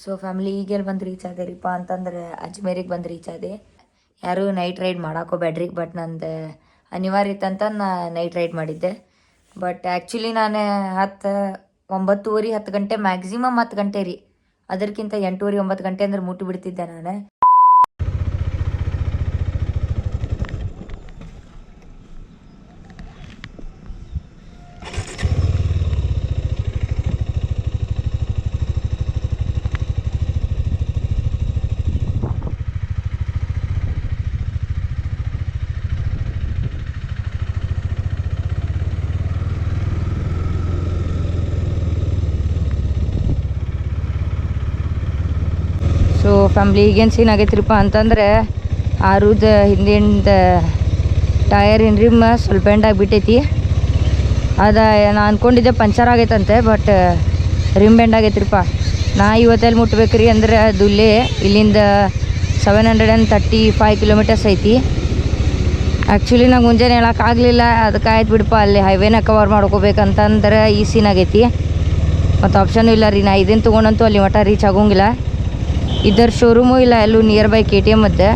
So family ಈಗೆಲ್ಲಿ ಬಂದು reach ಆದೇರಿಪ್ಪ ಅಂತಂದ್ರೆ ಅಜ್ಮೇರಿಗೆ ಬಂದು ರೀಚ್ ಆದೆ. ಯಾರೂ ನೈಟ್ ರೈಡ್ ಮಾಡಾಕೋಬೇಡ್ರಿ, ಬಟ್ ನಂದು ಅನಿವಾರ್ಯ ಇತ್ತಂತ ನಾ ನೈಟ್ ರೈಡ್ ಮಾಡಿದ್ದೆ. ಬಟ್ ಆ್ಯಕ್ಚುಲಿ ನಾನು 9:30 10 ಗಂಟೆ ಮ್ಯಾಕ್ಸಿಮಮ್ 10 ಗಂಟೆ ರೀ, ಅದಕ್ಕಿಂತ 8:30 9 ಗಂಟೆ ಅಂದ್ರೆ ಮುಟ್ಟಿ ಬಿಡ್ತಿದ್ದೆ ನಾನು. ಸೊ ಫ್ಯಾಮ್ಲಿ ಈಗೇನು ಸೀನ್ ಆಗೈತ್ರಿಪ್ಪ ಅಂತಂದರೆ ಆರುದ ಹಿಂದಿಂದ ಟಯರಿನ ರಿಮ್ ಸ್ವಲ್ಪ ಬೆಂಡಾಗಿಬಿಟ್ಟೈತಿ. ಅದು ನಾನು ಅಂದ್ಕೊಂಡಿದ್ದೆ ಪಂಚರ್ ಆಗೈತಂತೆ, ಬಟ್ ರಿಮ್ ಬೆಂಡ್ ಆಗೈತ್ರಿಪ್ಪ. ನಾ ಇವತ್ತೆಲ್ಲಿ ಮುಟ್ಬೇಕ್ರಿ ಅಂದ್ರೆ ದುಲ್ಲೇ ಇಲ್ಲಿಂದ 735 ಕಿಲೋಮೀಟರ್ಸ್ ಐತಿ. ಆ್ಯಕ್ಚುಲಿ ನಂಗೆ ಮುಂಜಾನೆ ಹೇಳೋಕ್ಕಾಗಲಿಲ್ಲ, ಅದಕ್ಕೆ ಆಯ್ತು ಬಿಡಪ್ಪ, ಅಲ್ಲಿ ಹೈವೇನ ಕವರ್ ಮಾಡ್ಕೋಬೇಕಂತಂದ್ರೆ ಈ ಸೀನ್ ಆಗೈತಿ. ಮತ್ತು ಆಪ್ಷನ್ ಇಲ್ಲ ರೀ, ನಾ ಇದನ್ನು ತೊಗೊಂಡಂತೂ ಅಲ್ಲಿ ಮಟ್ಟ ರೀಚ್ ಆಗೋಂಗಿಲ್ಲ. ಇದರ ಶೋರೂಮು ಇಲ್ಲ ಎಲ್ಲೂ ನಿಯರ್ ಬೈ KTM ಮತ್ತೆ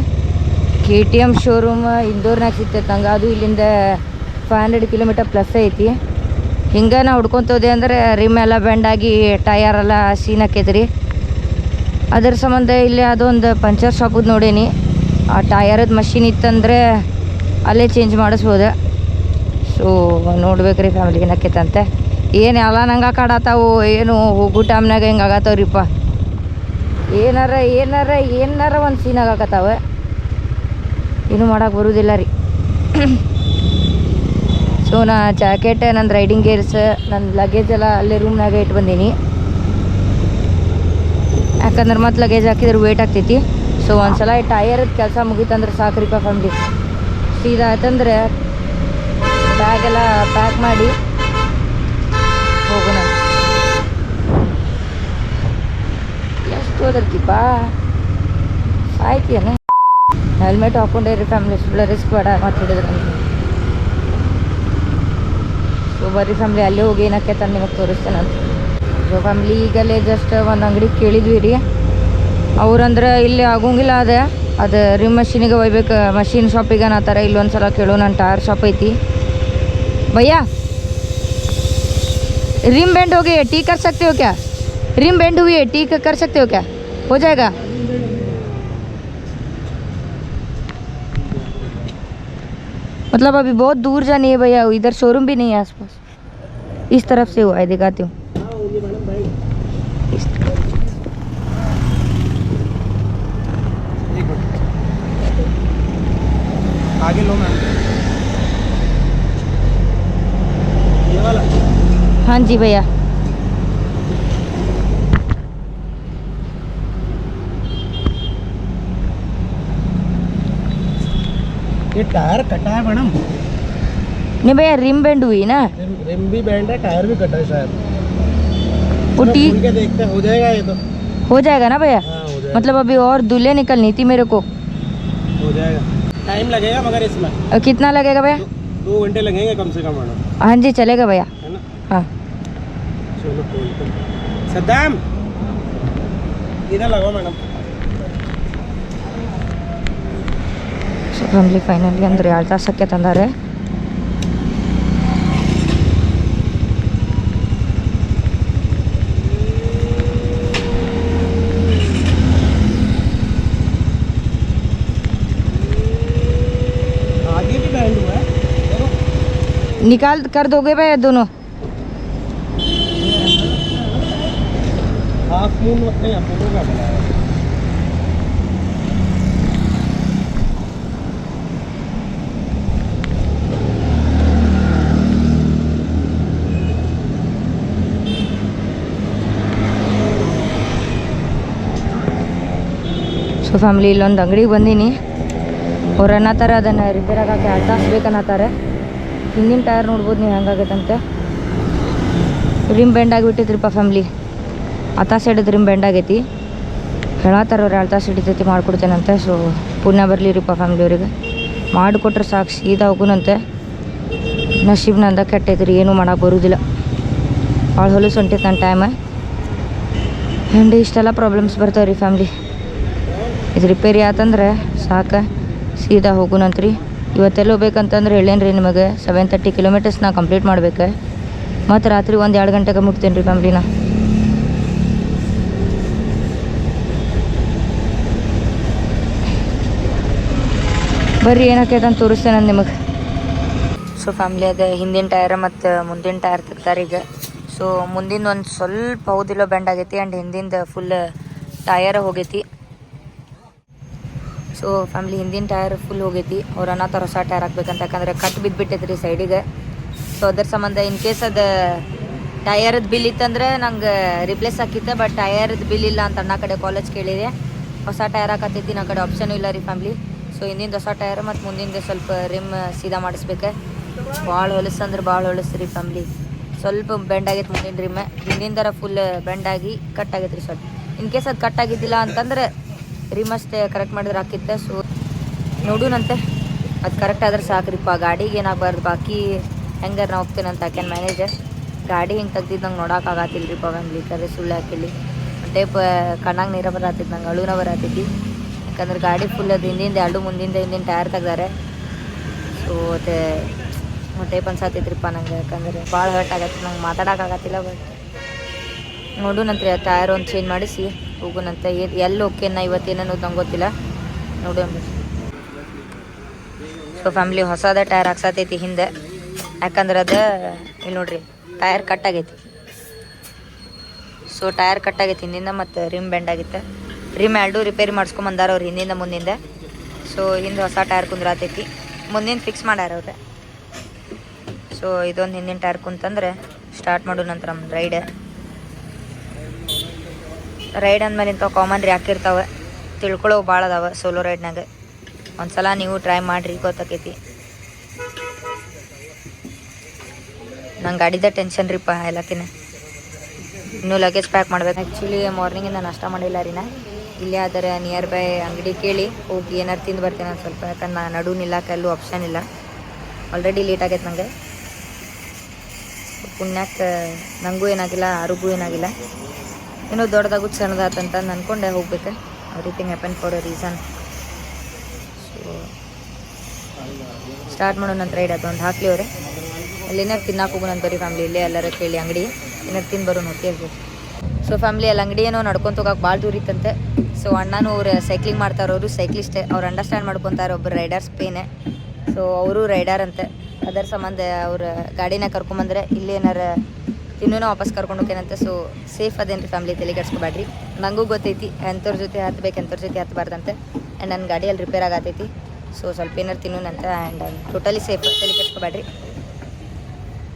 KTM ಶೋರೂಮ್ ಇಂದೋರ್ನಾಗ ಸಿಗ್ತೈತೆ ನಂಗೆ. ಅದು ಇಲ್ಲಿಂದ 500 ಕಿಲೋಮೀಟರ್ ಪ್ಲಸ್ ಐತಿ. ಹಿಂಗೆ ನಾವು ಹುಡ್ಕೊತೋದೆ ಅಂದರೆ ರಿಮ್ ಎಲ್ಲ ಬೆಂಡಾಗಿ ಟಯರ್ ಎಲ್ಲ ಸೀನ್ ಆಕೈತ್ರಿ. ಅದ್ರ ಸಂಬಂಧ ಇಲ್ಲಿ ಅದೊಂದು ಪಂಚರ್ ಶಾಪದ್ದು ನೋಡೀನಿ. ಆ ಟಯರದ್ದು ಮಷಿನ್ ಇತ್ತಂದರೆ ಅಲ್ಲೇ ಚೇಂಜ್ ಮಾಡಿಸ್ಬೋದು. ಸೊ ನೋಡ್ಬೇಕ್ರಿ ಫ್ಯಾಮಿಲಿ ಏನಕ್ಕೈತಂತೆ. ಏನು ಎಲ್ಲ ನಂಗೆ ಕಾಡತ್ತಾವು, ಏನು ಹೋಗೋ ಟೈಮ್ನಾಗ ಹಿಂಗೆ ಆಗತ್ತವ್ರಿಪ್ಪ. ಏನಾರ ಒಂದು ಸೀನ್ ಆಗಾಕತ್ತಾವ, ಏನೂ ಮಾಡೋಕೆ ಬರೋದಿಲ್ಲ ರೀ. ಸೊ ನಾ ಜಾಕೆಟ್, ನನ್ನ ರೈಡಿಂಗ್ ಗೇರ್ಸ್, ನನ್ನ ಲಗೇಜ್ ಎಲ್ಲ ಅಲ್ಲೇ ರೂಮ್ನಾಗ ಇಟ್ಟು ಬಂದೀನಿ. ಯಾಕಂದ್ರೆ ಮತ್ತೆ ಲಗೇಜ್ ಹಾಕಿದ್ರೆ ವೇಟ್ ಆಗ್ತೈತಿ. ಸೊ ಒಂದ್ಸಲ ಈ ಟಯರದ್ದು ಕೆಲಸ ಮುಗೀತಂದ್ರೆ ಸಾಕ್ರಿಪ್ಪ ಫ್ಯಾಮ್ಲಿ. ಸೀದಾ ಆಯ್ತಂದ್ರೆ ಬ್ಯಾಗೆಲ್ಲ ಪ್ಯಾಕ್ ಮಾಡಿ ಹೋಗೋಣ. ಎಷ್ಟು ಓದಿರ್ತೀಪ್ಪ ಆಯ್ತಿಯೇನೆ. ಹೆಲ್ಮೆಟ್ ಹಾಕ್ಕೊಂಡೇ ರೀ ಫ್ಯಾಮ್ಲಿ, ಸುಳ್ಳ ರಿಸ್ಕ್ ಬೇಡ ಮಾತಾಡಿದ್ರೆ ನನಗೆ. ಸೊ ಬರ್ರಿ ಫ್ಯಾಮ್ಲಿ ಅಲ್ಲೇ ಹೋಗಿ ಏನಕ್ಕೆ ತಂದು ನಿಮಗೆ ತೋರಿಸ್ತೇನೆ ಅಂತ. ಸೊ ಫ್ಯಾಮ್ಲಿ ಈಗಲೇ ಜಸ್ಟ್ ಒಂದು ಅಂಗಡಿ ಕೇಳಿದ್ವಿ ರೀ. ಅವ್ರಂದ್ರೆ ಇಲ್ಲಿ ಆಗೋಂಗಿಲ್ಲ, ಅದು ರಿಮ್ ಮಷೀನಿಗೆ ಒಯ್ಬೇಕು, ಮಷೀನ್ ಶಾಪಿಗೆ ಅನ್ನತ್ತಾರ. ಇಲ್ಲೊಂದು ಸಲ ಕೇಳೋ, ನನ್ನ ಟಯರ್ ಶಾಪ್ ಐತಿ. ಭಯ್ಯ रिम बेंड हो गई है, ठीक कर सकते हो क्या? रिम बेंड हुई है, ठीक कर सकते हो क्या? हो जाएगा? मतलब अभी बहुत दूर जानी है भैया, इधर शोरूम भी नहीं है आसपास. इस तरफ से हुआ है, दिखाती हूँ. आगे लो मैम, ये वाला. हाँ जी भैया. ये टायर कटा है मैडम. नहीं भैया, रिम बेंड हुई ना. रिम भी बैंड है, टायर भी कटा है शायद. वो ठीक के देखते हो जाएगा ये तो. हो जाएगा ना भैया? हाँ, हो जाएगा. मतलब अभी और दूल्हे निकलनी थी मेरे को. हो जाएगा, टाइम लगेगा मगर इसमें. कितना लगेगा भैया? 2 घंटे लगेंगे कम से कम मैडम. हाँ जी चलेगा भैया. है ना? हाँ चलो खोलते हैं. सद्दाम इधर लगाओ मैडम. ಸೊ ಫ್ಯಾಮಿಲಿ ಫೈನಲಿ ಅಂದರೆ 2 ತಾಸಕ್ಕೆ ತಂದಾರೆ. आगे भी बैंड हुआ है. निकाल कर दोगे भैया दोनों? हाफ मून नहीं, हम दोनों का बनाया. ಸೊ ಫ್ಯಾಮಿಲಿ ಇಲ್ಲೊಂದು ಅಂಗಡಿಗೆ ಬಂದೀನಿ. ಅವ್ರು ಅನ್ನತ್ತಾರ ಅದನ್ನು ರಿಪೇರ್ ಆಗೋಕ್ಕೆ 2 ತಾಸು ಬೇಕನ್ನತ್ತಾರೆ. ಹಿಂದಿನ ಟಯರ್ ನೋಡ್ಬೋದು ನೀವು ಹೆಂಗಾಗೈತಂತೆ. ರಿಮ್ ಬೆಂಡ್ ಆಗಿಬಿಟ್ಟೈತ್ರಿಪ್ಪ ಫ್ಯಾಮ್ಲಿ. ಆ ಸೈಡದ ರಿಮ್ ಬೆಂಡ್ ಆಗೈತಿ. ಹೇಳತ್ತಾರ ಅವ್ರು 2 ತಾಸು ಹಿಡಿತೈತಿ, ಮಾಡಿಕೊಡ್ತೇನಂತೆ. ಸೊ ಪುಣ್ಯ ಬರಲಿರಿಪ್ಪ ಫ್ಯಾಮ್ಲಿಯವ್ರಿಗೆ, ಮಾಡಿಕೊಟ್ರೆ ಸಾಕು, ಸೀದಾ ಹೋಗುನಂತೆ. ನಶೀಬ್ ನಂದ ಕೆಟ್ಟೈತ್ರಿ, ಏನೂ ಮಾಡೋಕೆ ಬರೋದಿಲ್ಲ. ಭಾಳ ಹೊಲಸು ಹೊಂಟೈತೆ ನನ್ನ ಟೈಮ್. ಹಿಂದೆ ಇಷ್ಟೆಲ್ಲ ಪ್ರಾಬ್ಲಮ್ಸ್ ಬರ್ತಾವೆ ರೀ ಫ್ಯಾಮ್ಲಿ. ಇದು ರಿಪೇರಿ ಆತಂದ್ರೆ ಸಾಕು, ಸೀದಾ ಹೋಗುನಂತ್ರಿ. ಇವತ್ತೆಲ್ಲ ಹೋಗ್ಬೇಕಂತಂದ್ರೆ ಹೇಳೇನು ರೀ ನಿಮಗೆ 730 ಕಿಲೋಮೀಟರ್ಸ್ ನಾ ಕಂಪ್ಲೀಟ್ ಮಾಡ್ಬೇಕು. ಮತ್ತು ರಾತ್ರಿ 1-2 ಗಂಟೆಗೆ ಮುಟ್ತೇನೆ ರೀ ಫ್ಯಾಮ್ಲಿನ. ಬರ್ರಿ ಏನಾಕೈತೆ ಅಂತ ತೋರಿಸ್ತೇನೆ ನಾನು ನಿಮಗೆ. ಸೊ ಫ್ಯಾಮ್ಲಿ ಅದೇ ಹಿಂದಿನ ಟೈರ್ ಮತ್ತು ಮುಂದಿನ ಟೈರ್ ತೆಗ್ತಾರೆ ಈಗ. ಸೊ ಮುಂದಿನ ಒಂದು ಸ್ವಲ್ಪ ಹೌದಿಲ್ಲೋ ಬೆಂಡ್ ಆಗೈತಿ ಆ್ಯಂಡ್ ಹಿಂದಿಂದ ಫುಲ್ ಟಯರ್ ಹೋಗೈತಿ. ಸೊ ಫ್ಯಾಮ್ಲಿ ಹಿಂದಿನ ಟೈರ್ ಫುಲ್ ಹೋಗೈತಿ. ಅವ್ರು ಅನ್ನತ್ತಾರ ಹೊಸ ಟೈರ್ ಹಾಕ್ಬೇಕಂತ, ಯಾಕಂದ್ರೆ ಕಟ್ ಬಿದ್ದುಬಿಟ್ಟೈತೆ ರೀ ಸೈಡಿಗೆ. ಸೊ ಅದ್ರ ಸಂಬಂಧ ಇನ್ ಕೇಸ್ ಅದು ಟಯರ್ದು ಬಿಲ್ ಇತ್ತಂದ್ರೆ ನಂಗೆ ರಿಪ್ಲೇಸ್ ಹಾಕಿತ್ತು. ಬಟ್ ಟಯರ್ದು ಬಿಲ್ ಇಲ್ಲ ಅಂತ ಅಣ್ಣ ಕಡೆ ಕಾಲೇಜ್ ಕೇಳಿದೆ. ಹೊಸ ಟೈರ್ ಹಾಕತ್ತೈತಿ, ನನ್ನ ಕಡೆ ಆಪ್ಷನ್ ಇಲ್ಲ ರೀ ಫ್ಯಾಮ್ಲಿ. ಸೊ ಹಿಂದಿಂದ ಹೊಸ ಟೈರ್ ಮತ್ತು ಮುಂದಿಂದ ಸ್ವಲ್ಪ ರಿಮ್ ಸೀದಾ ಮಾಡಿಸ್ಬೇಕು. ಭಾಳ ಹೊಲಸಂದ್ರೆ ಭಾಳ ಹೊಲಸ್ರಿ ಫ್ಯಾಮ್ಲಿ. ಸ್ವಲ್ಪ ಬೆಂಡ್ ಆಗೈತೆ ಮುಂದಿನ ರಿಮ್, ಹಿಂದಿಂದರ ಫುಲ್ ಬೆಂಡಾಗಿ ಕಟ್ ಆಗೈತೆ ರೀ ಸ್ವಲ್ಪ. ಇನ್ ಕೇಸ್ ಅದು ಕಟ್ ಆಗಿದ್ದಿಲ್ಲ ಅಂತಂದ್ರೆ ರಿಮ್ ಅಷ್ಟೇ ಕರೆಕ್ಟ್ ಮಾಡಿದ್ರೆ ಹಾಕಿತ್ತೆ. ಸೊ ನೋಡೋಣಂತೆ, ಅದು ಕರೆಕ್ಟ್ ಆದ್ರೆ ಸಾಕ್ರಿಪ್ಪ. ಗಾಡಿಗೆ ಏನಾಗಬಾರ್ದು, ಬಾಕಿ ಹೆಂಗಾರ ನಾ ಹೋಗ್ತೇನೆ ಅಂತ ಹಾಕ್ಯಾನ ಮ್ಯಾನೇಜರ್. ಗಾಡಿ ಹಿಂಗೆ ತೆಗ್ದಿದ್ದು ನಂಗೆ ನೋಡೋಕ್ಕಾಗತ್ತಿಲ್ಲ ರೀ ಫ್ಯಾಮ್ಲಿ. ಕರೆ ಸುಳ್ಳು ಹಾಕಿಲ್ಲಿ ಟೇಪ್ ಕಣ್ಣಾಗ ನೀರ ಬರತ್ತೈತಿ, ನಂಗೆ ಅಳುನ ಬರತ್ತೈತಿ. ಯಾಕಂದ್ರೆ ಗಾಡಿ ಫುಲ್ ಅದು ಹಿಂದಿಂದ ಎರಡು ಮುಂದಿಂದ ಹಿಂದಿನ ಟೈರ್ ತೆಗ್ದಾರೆ. ಸೊ ಅದೇ ಟೇಪ್ ಅನ್ಸತ್ತೈತ್ರಿಪ್ಪ ನಂಗೆ, ಯಾಕಂದ್ರೆ ಭಾಳ ಹರ್ಟ್ ಆಗತ್ತೆ, ನಂಗೆ ಮಾತಾಡೋಕ್ಕಾಗತ್ತಿಲ್ಲ. ಬಟ್ ನೋಡೋಣಂತ್ರಿ, ಆ ಟೈರ್ ಒಂದು ಚೇಂಜ್ ಮಾಡಿಸಿ ಹೋಗೋಣಂತೆ. ಎಲ್ಲಿ ಓಕೆನಾ ಇವತ್ತೇನನ್ನೋದು ನಂಗೆ ಗೊತ್ತಿಲ್ಲ, ನೋಡೋಣ. ಸೊ ಫ್ಯಾಮ್ಲಿ ಹೊಸದ ಟೈರ್ ಹಾಕ್ಸತೈತಿ ಹಿಂದೆ, ಯಾಕಂದ್ರೆ ಅದು ಇಲ್ಲಿ ನೋಡ್ರಿ ಟೈರ್ ಕಟ್ ಆಗೈತಿ. ಸೊ ಟೈರ್ ಕಟ್ ಆಗೈತಿ ಹಿಂದಿಂದ, ಮತ್ತು ರಿಮ್ ಬೆಂಡ್ ಆಗಿತ್ತು. ರಿಮ್ ಎರಡು ರಿಪೇರಿ ಮಾಡ್ಸ್ಕೊಂಬಂದಾರ ಅವ್ರು ಹಿಂದಿಂದ ಮುಂದಿಂದ. ಸೊ ಹಿಂದೆ ಹೊಸ ಟೈರ್ ಕುಂದ್ರಾತೈತಿ, ಮುಂದಿನ ಫಿಕ್ಸ್ ಮಾಡ್ಯಾರ ಅವ್ರೆ. ಸೊ ಇದೊಂದು ಹಿಂದಿನ ಟೈರ್ ಕುಂತಂದ್ರೆ ಸ್ಟಾರ್ಟ್ ಮಾಡೋ ನಂತರ ನಮ್ಮ ರೈಡ್ ಅಂದಮೇಲೆ ಇಂಥವು ಕಾಮನ್ ರೀ ಹಾಕಿರ್ತಾವೆ, ತಿಳ್ಕೊಳ್ಳೋ ಭಾಳ ಅದಾವೆ ಸೋಲೋ ರೈಡ್ನಾಗ. ಒಂದ್ಸಲ ನೀವು ಟ್ರೈ ಮಾಡಿರಿ, ಗೊತ್ತಾಕೈತಿ. ನಂಗೆ ಗಾಡಿದ ಟೆನ್ಷನ್ ರೀಪ್ಪ ಎಲ್ಲಕ್ಕಿನ್ನ. ಇನ್ನೂ ಲಗೇಜ್ ಪ್ಯಾಕ್ ಮಾಡ್ಬೇಕು. ಆ್ಯಕ್ಚುಲಿ ಮಾರ್ನಿಂಗಿಂದ ನಾಷ್ಟ ಮಾಡಿಲ್ಲ ರೀ ನಾ. ಇಲ್ಲೇ ಆದರೆ ನಿಯರ್ ಬೈ ಅಂಗಡಿ ಕೇಳಿ ಹೋಗಿ ಏನಾರು ತಿಂದು ಬರ್ತೀನಿ ನಾನು ಸ್ವಲ್ಪ, ಯಾಕಂದ್ರೆ ನಾ ನಡು ನಿಲ್ಲಕ್ಕೆಲ್ಲೂ ಆಪ್ಷನ್ ಇಲ್ಲ. ಆಲ್ರೆಡಿ ಲೇಟ್ ಆಗೈತೆ ನನಗೆ. ಪುಣ್ಯಕ್ಕೆ ನನಗೂ ಏನಾಗಿಲ್ಲ, ಆರೋಗ್ಯೂ ಏನಾಗಿಲ್ಲ. ಏನೋ ದೊಡ್ಡದಾಗೂ ಸಣ್ಣದಾತಂತ ಅಂದ್ಕೊಂಡೆ ಹೋಗ್ಬೇಕು. Everything happen for a reason. So start ಮಾಡೋ ನಂತರ ರೈಡ್ ಒಂದು ಹಾಕ್ಲಿ ಅವ್ರೆ. ಅಲ್ಲಿ ಏನಾರು ತಿನ್ನಕ್ಕೆ ಹೋಗೋಣ ಬರೀ ಫ್ಯಾಮ್ಲಿ. ಇಲ್ಲೇ ಎಲ್ಲರೂ ಕೇಳಿ ಅಂಗಡಿ ಏನಾರು ತಿಂದು ಬರೋ ನೋಡ್ತಿ ಇರ್ಬೋದು. ಸೊ ಫ್ಯಾಮ್ಲಿ ಅಲ್ಲಿ ಅಂಗಡಿ ಏನೋ ನಡ್ಕೊಂತ ಹೋಗಕ್ಕೆ ಭಾಳ ದೂರ ಇತ್ತಂತೆ. ಸೊ ಅಣ್ಣನೂ ಅವ್ರು ಸೈಕ್ಲಿಂಗ್ ಮಾಡ್ತಾರೆ, ಅವರು ಸೈಕ್ಲಿಸ್ಟೇ, ಅವ್ರು ಅಂಡರ್ಸ್ಟ್ಯಾಂಡ್ ಮಾಡ್ಕೊತಾರೆ. ಒಬ್ಬರು ರೈಡರ್ಸ್ ಪೇನೆ. ಸೊ ಅವರು ರೈಡರ್ ಅಂತೆ. ಅದರ ಸಂಬಂಧ ಅವ್ರ ಗಾಡಿನ ಕರ್ಕೊಂಬಂದ್ರೆ ಇಲ್ಲಿ ಏನಾರ ಇನ್ನೂ ವಾಪಸ್ ಕರ್ಕೊಂಡು ಹೋಗ್ಯಾನಂತೆ. ಸೊ ಸೇಫ್ ಅದೇನು ರೀ ಫ್ಯಾಮ್ಲಿ, ತಲೆ ಕೆಡ್ಸ್ಕೊಬೇಡ್ರಿ. ನನಗೂ ಗೊತ್ತೈತಿ ಎಂಥವ್ರ ಜೊತೆ ಹತ್ಬೇಕು, ಎಂಥವ್ರ ಜೊತೆ ಹತ್ಬಾರ್ದಂತೆ. ಆ್ಯಂಡ್ ನನ್ನ ಗಾಡಿಯಲ್ಲಿ ರಿಪೇರ್ ಆಗತೈತಿ. ಸೊ ಸ್ವಲ್ಪ ಏನಾರು ತಿನ್ನೋಣಂತೆ. ಆ್ಯಂಡ್ ಟೋಟಲಿ ಸೇಫ್, ತಲೆ ಕೆಡ್ಸ್ಕೊಬೇಡ್ರಿ.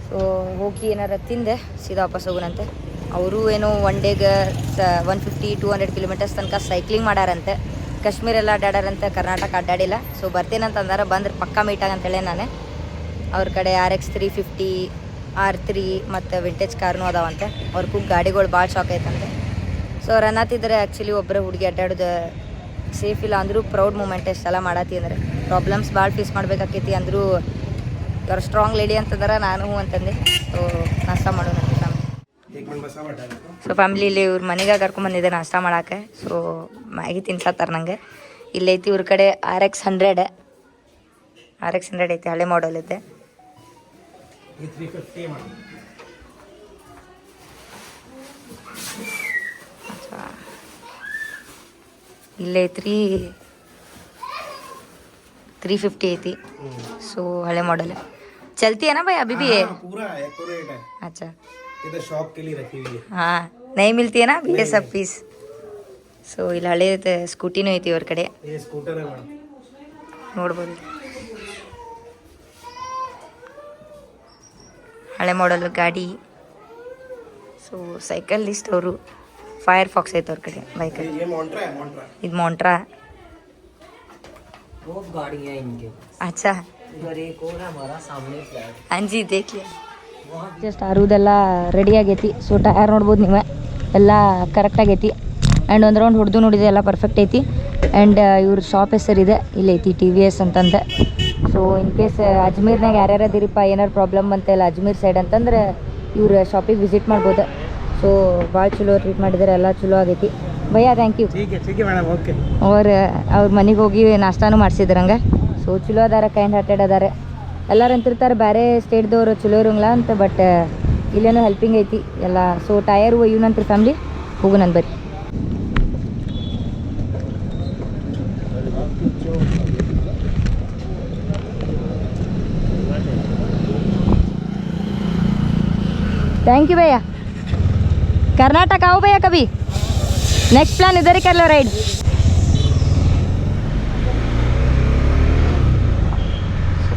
ಸೊ ಹೋಗಿ ಏನಾರ ತಿಂದೆ ಸೀದಾ ವಾಪಸ್ ಹೋಗೋಣಂತೆ. ಅವರು ಏನೋ ಒನ್ ಡೇಗೆ 150-200 ಕಿಲೋಮೀಟರ್ಸ್ ತನಕ ಸೈಕ್ಲಿಂಗ್ ಮಾಡ್ಯಾರಂತೆ. ಕಾಶ್ಮೀರೆಲ್ಲ ಅಡ್ಡಾಡ್ಯಾರಂತೆ, ಕರ್ನಾಟಕ ಅಡ್ಡಾಡಿಲ್ಲ. ಸೊ ಬರ್ತೇನಂತ ಅಂದಾರ, ಬಂದ್ರೆ ಪಕ್ಕಾ ಮೀಟ್ ಆಗಂತೇಳಿ ನಾನು. ಅವ್ರ ಕಡೆ RX 350, R3 ಮತ್ತು ವಿಂಟೇಜ್ ಕಾರ್ನೂ ಅದಾವಂತೆ. ಅವ್ರಿಗೂ ಗಾಡಿಗಳು ಭಾಳ ಶಾಕ್ ಐತಂತೆ. ಸೊ ಅವ್ರು ಅನ್ನತ್ತಿದ್ರೆ ಆ್ಯಕ್ಚುಲಿ ಒಬ್ಬರೇ ಹುಡುಗಿ ಅಡ್ಡಾಡೋದು ಸೇಫ್ ಇಲ್ಲ ಅಂದರೂ ಪ್ರೌಡ್ ಮೂಮೆಂಟ್ ಎಷ್ಟೆಲ್ಲ ಮಾಡತ್ತಿ ಅಂದರೆ. ಪ್ರಾಬ್ಲಮ್ಸ್ ಭಾಳ ಫೇಸ್ ಮಾಡ್ಬೇಕಾಕೈತಿ ಅಂದರೂ ಅವ್ರು ಸ್ಟ್ರಾಂಗ್ ಲೇಡಿ ಅಂತಂದ್ರೆ ನಾನು ಹ್ಞೂ ಅಂತಂದೆ. ಸೊ ನಾಷ್ಟ ಮಾಡೋಣ ಸೊ ಫ್ಯಾಮ್ಲಿಲಿ ಇವ್ರ ಮನೆಗೆ ಕರ್ಕೊಂಬಂದಿದ್ದೆ ನಾಷ್ಟ ಮಾಡೋಕ್ಕೆ. ಸೊ ಮ್ಯಾಗಿ ತಿನ್ಸತ್ತಾರೆ ನಂಗೆ. ಇಲ್ಲೈತಿ ಇವ್ರ ಕಡೆ RX 100 ಐತಿ, ಹಳೆ ಮಾಡಲ್ ಐತೆ. ಇಲ್ಲೈತ್ರಿ 350 ಐತಿ. ಸೊ ಹಳೆ ಮಾಡಲ್ चलती है ना भाई अभी भी? हाँ, पूरा एक्यूरेट है। अच्छा, इधर शॉप के लिए रखी हुई है। हाँ नहीं मिलती है ना अभी ये सब पीस. ಸೊ ಇಲ್ಲಿ ಹಳೆ ಸ್ಕೂಟಿನೂ ಐತಿ ಅವ್ರ ಕಡೆ, ये स्कूटर है मैडम, ನೋಡ್ಬೋದು. ಹಳೆ ಮಾಡಲ್ ಗಾಡಿ. ಸೊ ಸೈಕಲ್ ಲಿಸ್ಟ್ ಅವರು ಫೈರ್ ಫಾಕ್ಸ್ ಐತೆ ಅವ್ರ ಕಡೆ ಬೈಕಲ್ಲಿ. ये मोंट्रा है, मोंट्रा। ಇದು ಮೊಂಟ್ರಾ. वो गाड़ी है इनके, अच्छा इधर एक और है हमारा सामने फ्लैट। हाँ जी देख लिया. ಜಸ್ಟ್ ಅರುದೆಲ್ಲ ರೆಡಿ ಆಗೈತಿ. ಸೊ ಟಯರ್ ನೋಡ್ಬೋದು ನೀವು, ಎಲ್ಲ ಕರೆಕ್ಟ್ ಆಗೈತಿ. ಆ್ಯಂಡ್ ಒಂದು ರೌಂಡ್ ಹೊಡೆದು ನೋಡಿದೆ, ಎಲ್ಲ ಪರ್ಫೆಕ್ಟ್ ಐತಿ. ಆ್ಯಂಡ್ ಇವ್ರ ಶಾಪ್ ಹೆಸರಿದೆ ಇಲ್ಲೈತಿ TVS ಅಂತಂದೆ. ಸೊ ಇನ್ ಕೇಸ್ ಅಜ್ಮೀರ್ನಾಗ ಯಾರ್ಯಾರು ಅದಿರಿಪ್ಪ, ಏನಾರು ಪ್ರಾಬ್ಲಮ್ ಬಂತೆಲ್ಲ ಅಜ್ಮೀರ್ ಸೈಡ್ ಅಂತಂದ್ರೆ ಇವ್ರ ಶಾಪಿಗೆ ವಿಸಿಟ್ ಮಾಡ್ಬೋದು. ಸೊ ಭಾಳ ಚಲೋ ಟ್ರೀಟ್ ಮಾಡಿದ್ದಾರೆ, ಎಲ್ಲ ಚಲೋ ಆಗೈತಿ. ಭಯ್ಯ ಥ್ಯಾಂಕ್ ಯು. ठीक है मैडम, ओके. ಅವ್ರ ಮನೆಗೆ ಹೋಗಿ ನಾಷ್ಟಾನು ಮಾಡಿಸಿದ್ರು ಹಂಗೆ. ಸೊ ಚಲೋ ಅದಾರ, ಕೈಂಡ್ ಹಾರ್ಟೆಡ್ ಅದಾರೆ. ಎಲ್ಲರೂ ಅಂತಿರ್ತಾರೆ ಬೇರೆ ಸ್ಟೇಟ್ದವರು ಚಲೋ ಇರೋಂಗಿಲ್ಲ ಅಂತ, ಬಟ್ ಇಲ್ಲೇನೋ ಹೆಲ್ಪಿಂಗ್ ಐತಿ ಎಲ್ಲ. ಸೊ ಟಯರು ಇವ್ನಂತ್ರ ಫ್ಯಾಮ್ಲಿ ಹೋಗು ನನ್ನ ಬರ್ರಿ. थैंक यू भैया. कर्नाटक आओ भैया कभी, नेक्स्ट प्लान इधर ही कर लो राइड.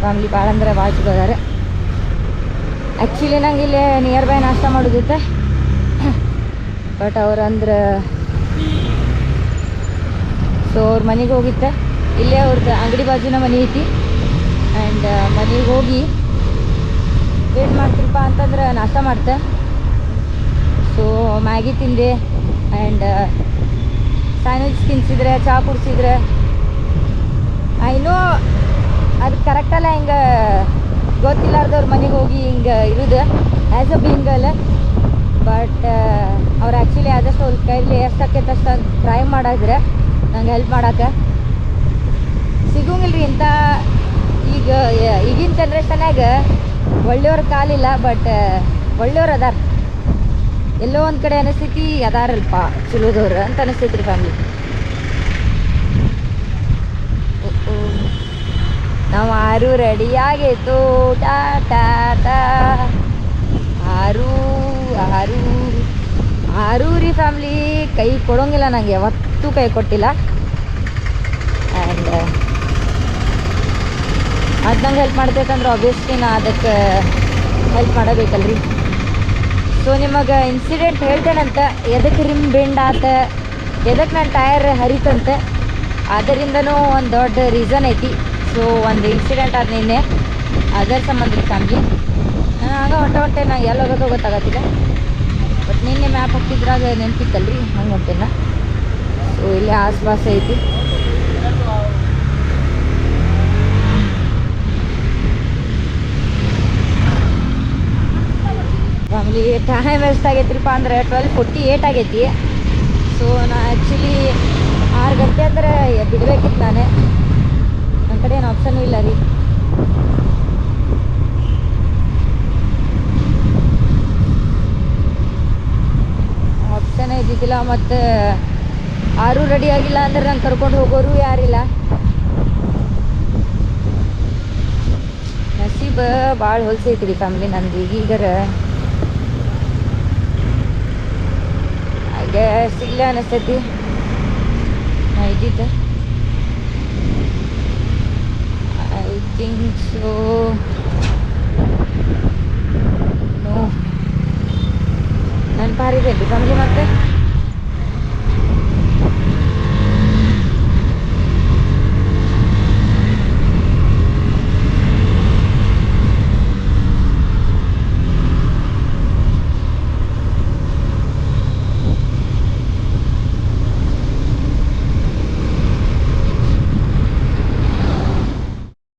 ಫ್ಯಾಮಿಲಿ ಭಾಳ ಅಂದ್ರೆ ಭಾಳ ಚಲೋ ಅದಾರೆ. ಆ್ಯಕ್ಚುಲಿ ನಂಗೆ ಇಲ್ಲೇ ನಿಯರ್ ಬೈ ನಾಷ್ಟ ಮಾಡೋದಿತ್ತೆ, ಬಟ್ ಅವ್ರು ಅಂದ್ರೆ ಸೊ ಅವ್ರ ಮನೆಗೆ ಹೋಗಿತ್ತೆ. ಇಲ್ಲೇ ಅವ್ರದ್ದು ಅಂಗಡಿ ಬಾಜುನ ಮನೆ ಐತಿ. ಆ್ಯಂಡ್ ಮನೆಗೆ ಹೋಗಿ ವೇಟ್ ಮಾಡ್ತೀರಪ್ಪ ಅಂತಂದ್ರೆ ನಾಷ್ಟ ಮಾಡ್ತೆ. ಸೊ ಮ್ಯಾಗಿ ತಿಂದೆ ಆ್ಯಂಡ್ ಸ್ಯಾಂಡ್ವಿಚ್ ತಿನ್ಸಿದ್ರೆ, ಚಹಾ ಕುಡಿಸಿದ್ರೆ. ಐ ನೋ ಅದು ಕರೆಕ್ಟಲ್ಲ, ಹಿಂಗೆ ಗೊತ್ತಿಲ್ಲಾರ್ದವ್ರ ಮನೆಗೆ ಹೋಗಿ ಹಿಂಗೆ ಇರೋದು ಆ್ಯಸ್ ಅ ಬೀಂಗಲ್. ಬಟ್ ಅವ್ರು ಆ್ಯಕ್ಚುಲಿ ಆದಷ್ಟು ಅವ್ರ ಕೈಲಿ ಎಷ್ಟಾಕೈತೆ ಅಷ್ಟು ಟ್ರೈ ಮಾಡಿದ್ರೆ ನಂಗೆ ಹೆಲ್ಪ್ ಮಾಡೋಕೆ ಸಿಗೋಂಗಿಲ್ಲ ರೀ ಇಂಥ. ಈಗಿನ ಜನ್ರೇಷನ್ನಾಗ ಒಳ್ಳೆಯವ್ರ ಕಾಲಿಲ್ಲ, ಬಟ್ ಒಳ್ಳೆಯವ್ರು ಅದಾರ. ಎಲ್ಲೋ ಒಂದು ಕಡೆ ಅನಿಸ್ತೈತಿ ಅದಾರಲ್ಪ ಚಲೋದವ್ರು ಅಂತ ಅನಿಸ್ತೈತಿ ರೀ ಫ್ಯಾಮ್ಲಿ. ನಾವು ಆರು ರೆಡಿಯಾಗೈತು. ಟಾಟಾ ಆರು ಆರು ಆರು ರೀ ಫ್ಯಾಮ್ಲಿ. ಕೈ ಕೊಡೋಂಗಿಲ್ಲ, ನಂಗೆ ಯಾವತ್ತೂ ಕೈ ಕೊಟ್ಟಿಲ್ಲ. ಆ್ಯಂಡ್ ಅದು ನಂಗೆ ಹೆಲ್ಪ್ ಮಾಡ್ಬೇಕಂದ್ರೆ ಆಬ್ವಿಯಸ್ಲಿ ನಾ ಅದಕ್ಕೆ ಹೆಲ್ಪ್ ಮಾಡಬೇಕಲ್ರಿ. ಸೊ ನಿಮಗೆ ಇನ್ಸಿಡೆಂಟ್ ಹೇಳ್ತೇನಂತ, ಎದಕ್ಕೆ ರಿಮ್ ಬೆಂಡ್ ಆತ, ಎದಕ್ಕೆ ನನ್ನ ಟಯರ್ ಹರಿತಂತೆ, ಅದರಿಂದನೂ ಒಂದು ದೊಡ್ಡ ರೀಸನ್ ಐತಿ. ಸೊ ಒಂದು ಇನ್ಸಿಡೆಂಟ್ ಆದ ನಿನ್ನೆ, ಅದರ ಸಂಬಂಧ ಫ್ಯಾಮ್ಲಿ. ನಾನು ಆಗ ಹೊಟ್ಟೆ ನಾ ಎಲ್ಲಿ ಹೋಗೋದು ಗೊತ್ತಾಗತ್ತಿಲ್ಲ, ಬಟ್ ನಿನ್ನೆ ಮ್ಯಾಪ್ ಹಾಕಿದ್ರಾಗ ನೆನಪಿತ್ತಲ್ರಿ, ಹಂಗೆ ಹೊಂಟೇನ. ಸೊ ಇಲ್ಲಿ ಆಸ್ಪಾಸ್ ಐತಿ. ಫ್ಯಾಮಿಲಿ ಟೈಮ್ ಎಷ್ಟಾಗೈತ್ರಿಪ್ಪ ಅಂದ್ರೆ 12:48 ಆಗೈತಿ. ಸೊ ನಾ ಆ್ಯಕ್ಚುಲಿ 6 ಗಂಟೆ ಅಂದ್ರೆ ಬಿಡಬೇಕಿತ್ತು ನಾನು. ನನ್ನ ಕಡೆ ಏನು ಆಪ್ಷನೂ ಇಲ್ಲ ರೀ. ಆಪ್ಷನೇ ಇದ್ದಿದ್ದಿಲ್ಲ. ಮತ್ತು ಯಾರೂ ರೆಡಿ ಆಗಿಲ್ಲ ಅಂದ್ರೆ ನಾನು ಕರ್ಕೊಂಡು ಹೋಗೋರು ಯಾರಿಲ್ಲ. ನಸೀಬ ಭಾಳ ಹೊಲ್ಸೈತಿ ರೀ ಫ್ಯಾಮಿಲಿ ನಂದು ಈಗೀಗರ. ಹಾಗೆ ಸಿಗ್ಲ ಅನಿಸ್ತೈತಿ ನಾ ಇದ್ದಿದ್ದೆ. I think so. ನೋ, ನನ್ನ ಪಾರಿದೆ ರೀ ಫ್ಯಾಮಿಲಿ. ಮತ್ತೆ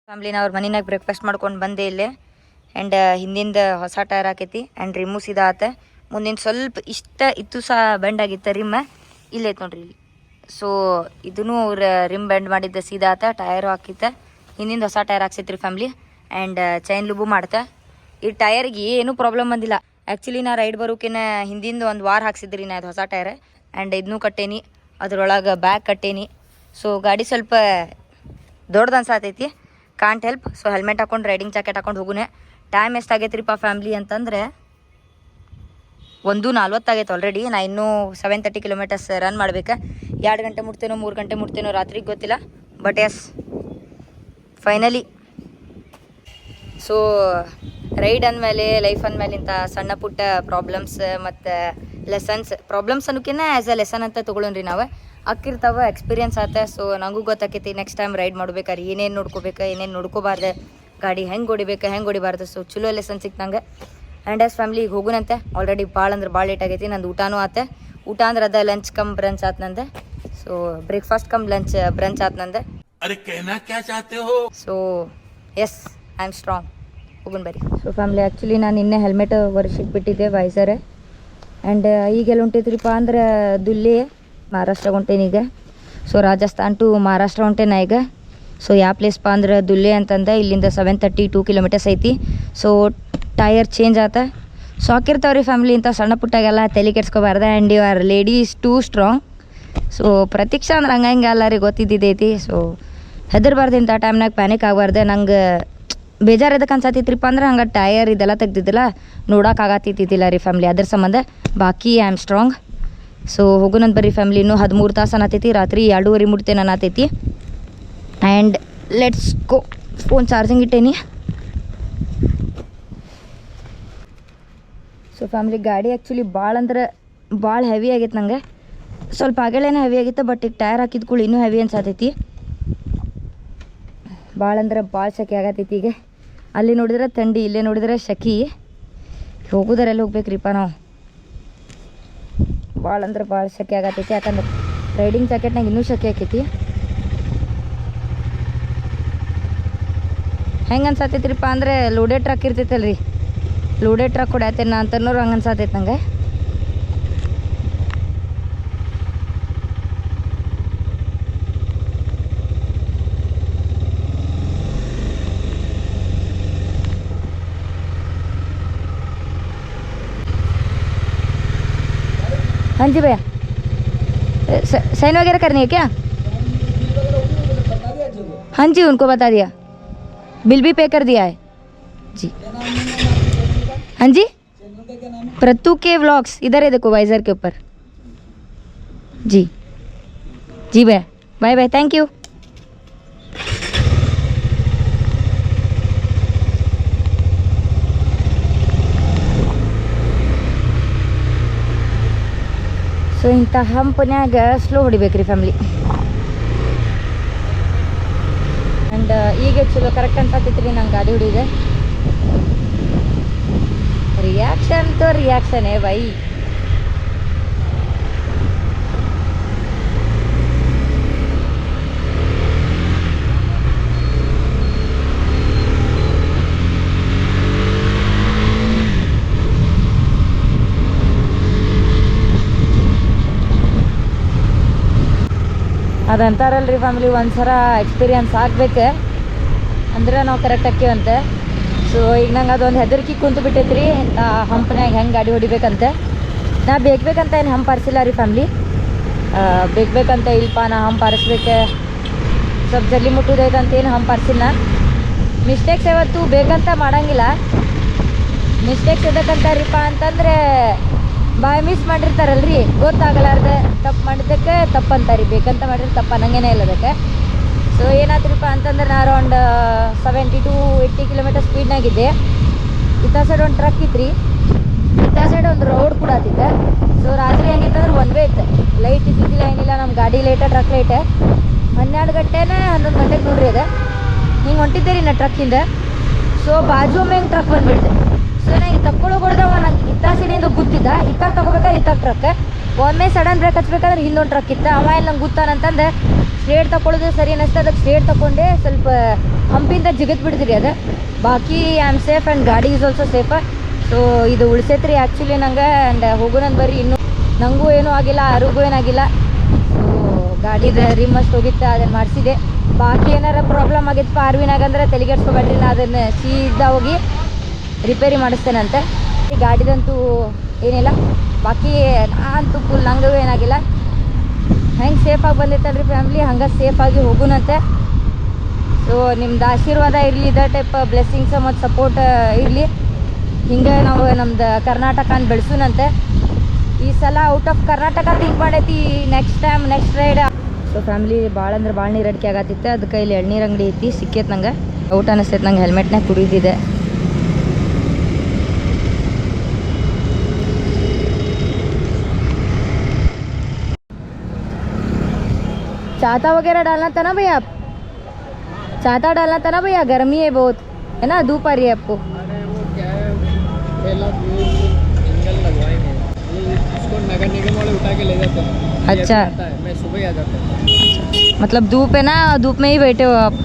ಫ್ಯಾಮ್ಲಿನ ಅವ್ರ ಮನೆಯಾಗ ಬ್ರೇಕ್ಫಾಸ್ಟ್ ಮಾಡ್ಕೊಂಡು ಬಂದೆ ಇಲ್ಲೇ. ಆ್ಯಂಡ್ ಹಿಂದಿಂದ ಹೊಸ ಟೈರ್ ಹಾಕೈತಿ ಆ್ಯಂಡ್ ರಿಮ್ಮು ಸೀದಾ ಆತ. ಮುಂದಿನ ಸ್ವಲ್ಪ ಇತ್ತು ಸಹ ಬೆಂಡ್ ಆಗಿತ್ತು ರಿಮ್ಮ. ಇಲ್ಲೈತೆ ನೋಡ್ರಿ ಇಲ್ಲಿ. ಸೊ ಇದೂ ಅವ್ರ ರಿಮ್ ಬೆಂಡ್ ಮಾಡಿದ್ದ ಸೀದಾ ಆತ. ಟಯರು ಹಾಕಿತ್ತ, ಹಿಂದಿಂದ ಹೊಸ ಟೈರ್ ಹಾಕ್ಸೈತ್ರಿ ಫ್ಯಾಮ್ಲಿ. ಆ್ಯಂಡ್ ಚೈನ್ ಲುಬು ಮಾಡ್ತಾ. ಈ ಟಯರ್ಗೆ ಏನೂ ಪ್ರಾಬ್ಲಮ್ ಬಂದಿಲ್ಲ. ಆ್ಯಕ್ಚುಲಿ ನಾ ರೈಡ್ ಬರೋಕಿನ ಹಿಂದಿಂದ ಒಂದು ವಾರ ಹಾಕ್ಸಿದ್ರಿ ನಾ ಅದು ಹೊಸ ಟೈರ್. ಆ್ಯಂಡ್ ಇದನ್ನೂ ಕಟ್ಟೇನಿ, ಅದ್ರೊಳಗೆ ಬ್ಯಾಗ್ ಕಟ್ಟೇನಿ. ಸೊ ಗಾಡಿ ಸ್ವಲ್ಪ ದೊಡ್ಡದು ಅನ್ಸಾತೈತಿ, ಕಾಂಟ್ ಹೆಲ್ಪ್. ಸೊ ಹೆಲ್ಮೆಟ್ ಹಾಕೊಂಡು ರೈಡಿಂಗ್ ಜಾಕೆಟ್ ಹಾಕೊಂಡು ಹೋಗುನೆ. ಟೈಮ್ ಎಷ್ಟಾಗೈತ್ರಿಪ್ಪ ಫ್ಯಾಮ್ಲಿ ಅಂತಂದರೆ 1:40 ಆಗೈತೆ ಆಲ್ರೆಡಿ. ನಾ ಇನ್ನೂ 730 ಕಿಲೋಮೀಟರ್ಸ್ ರನ್ ಮಾಡ್ಬೇಕು. 2 ಗಂಟೆ ಮುಟ್ತೇನೋ 3 ಗಂಟೆ ಮುಟ್ತೇನೋ ರಾತ್ರಿಗೆ ಗೊತ್ತಿಲ್ಲ, but yes finally. So ride ಅಂದಮೇಲೆ, ಲೈಫ್ ಅಂದಮೇಲೆ ಇಂಥ ಸಣ್ಣ ಪುಟ್ಟ ಪ್ರಾಬ್ಲಮ್ಸ್ ಮತ್ತು ಲೆಸನ್ಸ್, ಪ್ರಾಬ್ಲಮ್ಸ್ ಅನ್ನೋಕ್ಕಿಂತ ಆ್ಯಸ್ ಅ ಲೆಸನ್ ಅಂತ ತೊಗೊಳೋಣ್ರಿ ನಾವು. ಅಕ್ಕಿರ್ತಾವ, ಎಕ್ಸ್ಪೀರಿಯನ್ಸ್ ಆತ. ಸೊ ನನಗೂ ಗೊತ್ತಾಕೈತಿ ನೆಕ್ಸ್ಟ್ ಟೈಮ್ ರೈಡ್ ಮಾಡ್ಬೇಕಾದ್ರೆ ಏನೇನು ನೋಡ್ಕೋಬೇಕು, ಏನೇನು ನೋಡ್ಕೋಬಾರ್ದು, ಗಾಡಿ ಹೆಂಗೆ ಹೊಡಿಬೇಕು, ಹೆಂಗೆ ಹೊಡಿಬಾರ್ದು. ಸೊ ಚಲೋ ಲೆಸನ್ ಸಿಕ್ತು ನಂಗೆ. ಆ್ಯಂಡ್ ಆಸ್ ಫ್ಯಾಮ್ಲಿ ಈಗ ಹೋಗುನಂತೆ. ಆಲ್ರೆಡಿ ಭಾಳ ಅಂದ್ರೆ ಭಾಳ ಲೇಟ್ ಆಗೈತಿ. ನಂದು ಊಟನೂ ಆತ. ಊಟ ಅಂದ್ರೆ ಅದ ಲಂಚ್ ಕಮ್ ಬ್ರಂಚ್ ಆತು ನಂದು. So breakfast come lunch brunch ಆತು ನಂದು. So yes, I am strong. ಹೋಗುನ್ ಬರ್ರಿ. ಸೊ ಫ್ಯಾಮ್ಲಿ ಆ್ಯಕ್ಚುಲಿ ನಾನು ನಿನ್ನೆ ಹೆಲ್ಮೆಟ್ ಒರೆಸಿಟ್ಬಿಟ್ಟಿದ್ದೆ ವೈಸರ್. ಆ್ಯಂಡ್ ಈಗೆಲ್ಲ ಹೊಂಟೈತ್ರಿಪ್ಪ ಅಂದ್ರೆ ದುಲ್ಲಿ ಮಹಾರಾಷ್ಟ್ರ ಹೊಂಟೇನಿ ಈಗ. ಸೊ ರಾಜಸ್ಥಾನ್ ಟು ಮಹಾರಾಷ್ಟ್ರ ಹೊಂಟೇನ ಈಗ. ಸೊ ಯಾವ ಪ್ಲೇಸ್ಪ ಅಂದ್ರೆ ದುಲ್ಲೆ ಅಂತಂದ ಇಲ್ಲಿಂದ 732 ಕಿಲೋಮೀಟರ್ಸ್ ಐತಿ. ಸೊ ಟೈರ್ ಚೇಂಜ್ ಆತ. ಸೊ ಹಾಕಿರ್ತಾವ್ರಿ ಫ್ಯಾಮಿಲಿ ಇಂಥ ಸಣ್ಣ ಪುಟ್ಟಾಗೆಲ್ಲ ತಲೆ ಕೆಡ್ಸ್ಕೊಬಾರ್ದು. And your lady is too strong. So Pratiksha ಅಂದ್ರೆ ಹಂಗೆ ಎಲ್ಲರಿಗೆ ಗೊತ್ತಿದ್ದೈತಿ. ಸೊ ಹೆದರ್ಬಾರ್ದು ಇಂಥ ಟೈಮ್ನಾಗ ಪ್ಯಾನಿಕ್ ಆಗಬಾರ್ದು. ನಂಗೆ ಬೇಜಾರು ಎದಕ್ಕೆ ಅನ್ಸತ್ತಿತ್ರಿಪ್ಪ ಅಂದ್ರೆ ಹಂಗೆ ಟಯರ್ ಇದೆಲ್ಲ ತೆಗ್ದಿದ್ದಿಲ್ಲ ನೋಡೋಕ್ಕಾಗತ್ತಿದ್ದಿಲ್ಲ ರೀ ಫ್ಯಾಮ್ಲಿ. ಅದ್ರ ಸಂಬಂಧ ಬಾಕಿ ಐ ಆಮ್ ಸ್ಟ್ರಾಂಗ್. ಸೊ ಹೋಗೋಣಂತ ಬರ್ರಿ ಫ್ಯಾಮ್ಲಿ. ಇನ್ನೂ 13 ತಾಸು ಅನ್ನತೈತಿ. ರಾತ್ರಿ 2:30 ಮುಟ್ತೇನೆ ಅನ್ನತೈತಿ. And let's go. Phone charging ಇಟ್ಟೇನಿ. ಸೊ ಫ್ಯಾಮ್ಲಿ ಗಾಡಿ ಆ್ಯಕ್ಚುಲಿ ಭಾಳ ಅಂದ್ರೆ ಭಾಳ ಹೆವಿ ಆಗೈತೆ ನಂಗೆ. ಸ್ವಲ್ಪ ಆಗಲೇನೆ ಹೆವಿ ಆಗಿತ್ತು, ಬಟ್ ಈಗ ಟೈರ್ ಹಾಕಿದ ಕೂಡ ಇನ್ನೂ ಹೆವಿ ಅನ್ಸತೈತಿ. ಭಾಳ ಅಂದ್ರೆ ಭಾಳ ಸೆಕೆ ಆಗತೈತಿ ಈಗ. ಅಲ್ಲಿ ನೋಡಿದ್ರೆ ಥಂಡಿ, ಇಲ್ಲೇ ನೋಡಿದ್ರೆ ಸೆಕೆ. ಹೋಗೋದರೆಲ್ಲ ಹೋಗ್ಬೇಕ್ರಿಪ್ಪ ನಾವು. ಭಾಳ ಅಂದ್ರೆ ಭಾಳ ಸೆಕೆ ಆಗತೈತಿ. ಯಾಕಂದ್ರೆ ರೈಡಿಂಗ್ ಜಾಕೆಟ್ನಾಗ ಇನ್ನೂ ಸೆಕೆ ಆಕೈತಿ. ಹೆಂಗೆ ಅನ್ಸತೈತ್ರಿಪ್ಪ ಅಂದರೆ ಲೋಡೆಡ್ ಟ್ರಕ್ ಇರ್ತೈತಲ್ರಿ, ಲೋಡೆಡ್ ಟ್ರಕ್ ಹೊಡ್ಯಾತೇನ ಅಂತನೋರು ಹಂಗೆ ಅನ್ಸತೈತೆ ನಂಗೆ. हाँ जी भैया, साइन वगैरह करनी है क्या? हाँ जी उनको बता दिया, बिल भी पे कर दिया है जी. हाँ जी प्रतु के व्लॉग्स इधर है, देखो वाइजर के ऊपर जी. जी भैया bye bye, thank you. So ಇಂಥ ಹಂಪನ್ಯಾಗ ಸ್ಲೋ ಹೊಡಿಬೇಕ್ರಿ ಫ್ಯಾಮ್ಲಿ. ಆ್ಯಂಡ್ ಈಗ ಚಲೋ ಕರೆಕ್ಟ್ ಅನ್ಸತ್ತೈತ್ರಿ ನಂಗೆ ಗಾಡಿ ಹೊಡಿದೆ. ರಿಯಾಕ್ಷನ್ ತೋ ರಿಯಾಕ್ಷನ್ ಏ ಬೈ. ಅದಂತಾರಲ್ರಿ ಫ್ಯಾಮಿಲಿ, ಒಂದ್ಸಲ ಎಕ್ಸ್ಪೀರಿಯನ್ಸ್ ಆಗ್ಬೇಕು ಅಂದ್ರೆ ನಾವು ಕರೆಕ್ಟ್ ಆಕ್ಕೇವಂತೆ. ಸೊ ಈಗ ನಂಗೆ ಅದೊಂದು ಹೆದರಿಕೆ ಕುಂತು ಬಿಟ್ಟೈತ್ರಿ ಇಂಥ ಹಂಪ್ನ್ಯಾಗ ಹೆಂಗೆ ಗಾಡಿ ಹೊಡಿಬೇಕಂತ. ನಾ ಬೇಕಂತ ಏನು ಹಂಪ್ ಆರಿಸಿಲ್ಲ ರೀ ಫ್ಯಾಮ್ಲಿ. ಬೇಕಂತ ಇಲ್ಪ ನಾ ಹಂಪ್ ಆರಿಸ್ಬೇಕು, ಸ್ವಲ್ಪ ಜಲ್ದಿ ಮುಟ್ಟೋದೈತೆ ಅಂತ ಏನು ಹಂಪ್ ಆರಿಸಿಲ್ಲ. ಮಿಸ್ಟೇಕ್ಸ್ ಯಾವತ್ತು ಬೇಕಂತ ಮಾಡಂಗಿಲ್ಲ. ಮಿಸ್ಟೇಕ್ಸ್ ಎದಕ್ಕಂತಾರಿಪ್ಪ ಅಂತಂದರೆ ಬಾಯ್ ಮಿಸ್ ಮಾಡಿರ್ತಾರಲ್ರಿ, ಗೊತ್ತಾಗಲಾರ್ದೆ ತಪ್ಪು ಮಾಡಿದ್ದಕ್ಕೆ ತಪ್ಪು ಅಂತಾರೆ. ಬೇಕಂತ ಮಾಡಿದ್ರೆ ತಪ್ಪು ಅನ್ನಂಗೇನೆ ಇಲ್ಲ ಅದಕ್ಕೆ. ಸೊ ಏನಾಯ್ತುರಿಪ್ಪ ಅಂತಂದ್ರೆ ನಾ ಅರೌಂಡ್ 70 to 80 ಕಿಲೋಮೀಟರ್ ಸ್ಪೀಡ್ನಾಗಿದ್ದೆ. ಇತ್ತ ಸೈಡ್ ಒಂದು ಟ್ರಕ್ ಇತ್ತು ರೀ, ಇತ್ತ ಸೈಡ್ ಒಂದು ರೋಡ್ ಕೂಡ ಆತಿತ್ತು. ಸೊ ರಾತ್ರಿ ಹೆಂಗಿತ್ತಂದ್ರೆ ಒನ್ ವೇ ಇತ್ತು, ಲೈಟ್ ಇದ್ದಿದ್ದಿಲ್ಲ ಏನಿಲ್ಲ. ನಮ್ಮ ಗಾಡಿ ಲೈಟ ಟ್ರಕ್ ಲೈಟ್ 12 ಗಂಟೆನೇ 11 ಗಂಟೆಗೆ ನೋಡ್ರಿ ಅದು ಹಿಂಗೆ ಹೊಂಟಿದ್ದೆ ರೀ ನಾ ಟ್ರಕ್ಕಿಂದ. ಸೊ ಬಾಜು ಒಮ್ಮೆ ಹಿಂಗೆ ಟ್ರಕ್ ಬಂದುಬಿಡ್ತೆ. ಸೊ ನಾ ಈಗ ತಕ್ಕೊಳ್ಳೋಗೊಡ್ದವ ನಂಗೆ ಇತ್ತ ಸೈಡಿಂದ ಗೊತ್ತಿದ್ದ, ಇತ್ತಾಗ ತಗೋಬೇಕಾ ಇತ್ತಾಗ ಟ್ರಕ್. ಒಮ್ಮೆ ಸಡನ್ ಬ್ರೇಕ್ ಹಚ್ಬೇಕಾದ್ರೆ ಹಿಂದೊಂದು ಟ್ರಕ್ ಇತ್ತು. ಅವ ಇಲ್ಲಿ ನಂಗೆ ಗೊತ್ತಾನಂತಂದು ಸ್ಟ್ರೇಟ್ ತಗೊಳ್ಳೋದು ಸರಿ ಅನ್ನಿಸ್ತು. ಅದಕ್ಕೆ ಸ್ಟ್ರೇಟ್ ತಗೊಂಡೆ, ಸ್ವಲ್ಪ ಹಂಪಿಂದ ಜಿಗತ್ ಬಿಡ್ತೀರಿ ಅದು. ಬಾಕಿ ಐ ಆಮ್ ಸೇಫ್ ಆ್ಯಂಡ್ ಗಾಡಿ ಈಸ್ ಆಲ್ಸೋ ಸೇಫ್. ಸೊ ಇದು ಉಳಿಸೈತ್ರಿ ಆ್ಯಕ್ಚುಲಿ ನಂಗೆ. ಆ್ಯಂಡ್ ಹೋಗೋಣಂದು ಬರ್ರಿ. ಇನ್ನೂ ನನಗೂ ಏನೂ ಆಗಿಲ್ಲ, ಯಾರಿಗೂ ಏನಾಗಿಲ್ಲ. ಸೊ ಗಾಡಿದು ರಿಮ್ ಅಷ್ಟು ಹೋಗಿತ್ತು, ಅದನ್ನು ಮಾಡಿಸಿದೆ. ಬಾಕಿ ಏನಾರ ಪ್ರಾಬ್ಲಮ್ ಆಗಿತ್ತು ಆರ್ವಿನಾಗ ಅಂದ್ರೆ ತಲೆಗೆಡ್ಸ್ಕೊಬೇಡ್ರಿ, ನಾ ಅದನ್ನು ಸೀದಾ ಹೋಗಿ ರಿಪೇರಿ ಮಾಡಿಸ್ತೇನಂತೆ. ಈ ಗಾಡಿದಂತೂ ಏನಿಲ್ಲ. ಬಾಕಿ ಅಂತೂ ಫುಲ್ ನಂಗೂ ಏನಾಗಿಲ್ಲ. ಹೆಂಗೆ ಸೇಫಾಗಿ ಬಂದೈತಲ್ರಿ ಫ್ಯಾಮ್ಲಿ, ಹಂಗೆ ಸೇಫಾಗಿ ಹೋಗೋಣಂತೆ. ಸೊ ನಿಮ್ದು ಆಶೀರ್ವಾದ ಇರಲಿ, ಇದೇ ಟೈಪ್ ಬ್ಲೆಸ್ಸಿಂಗ್ಸ್ ಮತ್ತು ಸಪೋರ್ಟ್ ಇರಲಿ. ಹಿಂಗೆ ನಾವು ನಮ್ದು ಕರ್ನಾಟಕನ ಬೆಳೆಸೋಣಂತೆ. ಈ ಸಲ ಔಟ್ ಆಫ್ ಕರ್ನಾಟಕ ಥಿಂಕ್ ಮಾಡೈತಿ next time next ride. So family ಭಾಳ ಅಂದ್ರೆ ಭಾಳ ನೀರು ಅಡಿಕೆ ಆಗತ್ತಿತ್ತು. ಅದಕ್ಕೆ ಇಲ್ಲಿ ಎಳ್ನೀರು ಅಂಗಡಿ ಐತಿ, ಸಿಕ್ಕೈತೆ ನಂಗೆ. ಔಟ್ ಅನ್ನಿಸ್ತೈತೆ ನಂಗೆ. ಹೆಲ್ಮೆಟ್ನಾಗ ಕುಡಿದಿದೆ. चाहता वगैरह डालना था ना भैया आप? चाहता डालना था ना भैया? गर्मी है बहुत, है ना, धूप आ रही है आपको. अरे वो क्या है, पहला एंगल लगवाएंगे, इसको नगर निगम वाले उठा के ले जाते हैं. अच्छा, मैं सुबह ही आ जाता हूँ. मतलब धूप है ना, धूप में ही बैठे हो आप.